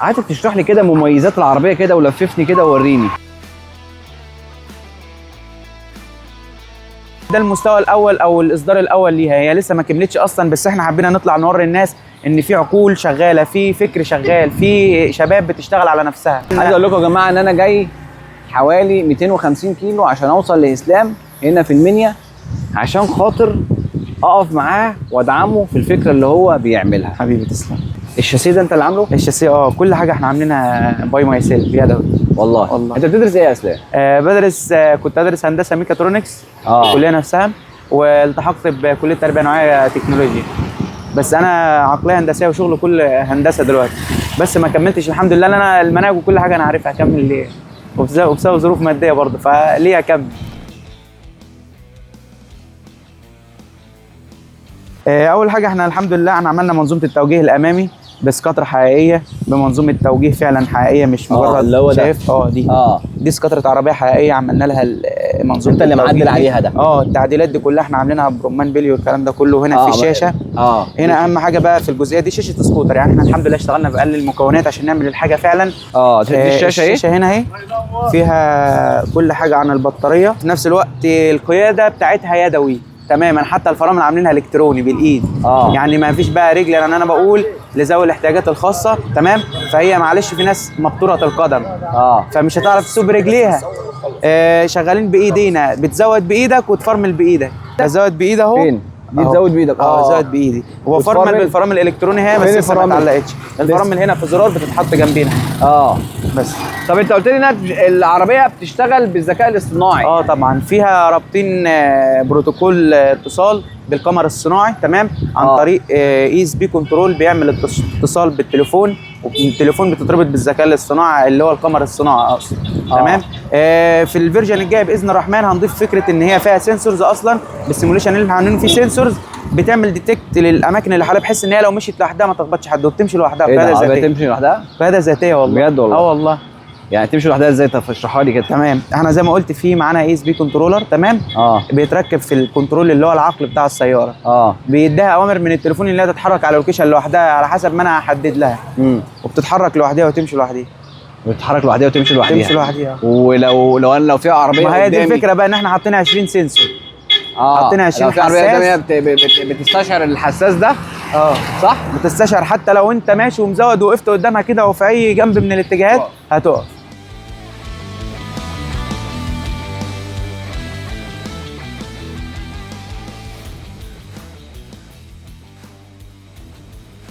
عايزك تشرح لي كده مميزات العربيه كده ولففني كده ووريني. ده المستوى الاول او الاصدار الاول ليها، هي لسه ما كملتش اصلا، بس احنا حبينا نطلع نوري الناس ان في عقول شغاله، في فكر شغال، في شباب بتشتغل على نفسها. عايز اقول لكم يا جماعه ان انا جاي حوالي 250 كيلو عشان اوصل لاسلام هنا في المنيا، عشان خاطر اقف معاه وادعمه في الفكره اللي هو بيعملها. حبيبي تسلم. الشاسيه ده انت اللي عامله؟ الشاسيه كل حاجه احنا عاملينها باي ماي سيلف يدوي. والله انت بتدرس ايه يا اسلام؟ بدرس كنت ادرس هندسه ميكاترونكس الكليه نفسها، والتحقت بكليه تربيه نوعيه تكنولوجيا، بس انا عقليه هندسيه وشغل كل هندسه دلوقتي، بس ما كملتش الحمد لله. انا المناهج وكل حاجه انا عارفها، اكمل ليه وبسبب ظروف ماديه برضه، فليه اكمل. اول حاجه احنا الحمد لله احنا عملنا منظومه التوجيه الامامي بسكاتره حقيقيه، بمنظومه توجيه فعلا حقيقيه، مش مجرد اللي هو شايف دي سكاتره عربيه حقيقيه عملنا لها منظومه. انت اللي معدل عليها ده؟ التعديلات دي كلها احنا عاملينها برمان بليو والكلام ده كله هنا في الشاشه. هنا اهم حاجه بقى في الجزئيه دي شاشه سكوتر، يعني احنا الحمد لله اشتغلنا باقل المكونات عشان نعمل الحاجه فعلا. دي الشاشه اهي، الشاشه هنا اهي فيها كل حاجه عن البطاريه، في نفس الوقت القياده بتاعتها يدوي تماما، حتى الفرامل عاملينها الكتروني بالايد. يعني ما فيش بقى رجل، لان انا بقول لذوي الاحتياجات الخاصه تمام، فهي معلش في ناس مبتوره القدم فمش هتعرف تسوق برجليها. شغالين بايدينا، بتزود بايدك وتفرمل بايدك. بزود بايدي اهو. فين دي تزود بايدك؟ زود بايدي. هو فرمل بالفرامل الالكتروني هي، بس لسه ما اتعلقتش. الفرامل هنا في زرار بتتحط جنبينا. بس طب انت قلت لي ان العربيه بتشتغل بالذكاء الاصطناعي؟ طبعا فيها رابطين بروتوكول اتصال بالقمر الصناعي تمام، عن طريق اي اس بي كنترول، بيعمل اتصال بالتليفون، والتليفون بتتربط بالذكاء الاصطناعي اللي هو القمر الصناعي اصلا. تمام. في الفيرجن الجاي باذن الرحمن هنضيف فكره ان هي فيها سنسورز اصلا، بالسيموليشن اللي احنا عاملينه في سنسورز بتعمل ديتكت للاماكن اللي حواليها، بحيث ان هي لو مشيت لوحدها ما تخبطش حد، وبتمشي لوحدها بقياده ذاتيه. تمشي لوحدها؟ قياده ذاتيه والله. بجد والله؟ والله. يعني تمشي لوحدها ازاي؟ طب اشرحها لي كده. تمام، احنا زي ما قلت في معانا اي اس بي كنترولر تمام، بيتركب في الكنترول اللي هو العقل بتاع السياره. بيديها اوامر من التليفون اللي هي تتحرك على اللوكيشن لوحدها على حسب ما انا هحدد لها. وبتتحرك لوحدها وتمشي لوحدها. بتتحرك لوحدها وتمشي لوحدها. تمشي لوحدها. ولو في عربيه، ما هي دي الفكره بقى، ان احنا حاطين 20 سنسور. حاطين 20 حساس. العربيه بتستشعر الحساس ده. صح، بتستشعر حتى لو انت ماشي ومزود وقفت قدامها كده وفي اي جنب من الاتجاهات هتقف.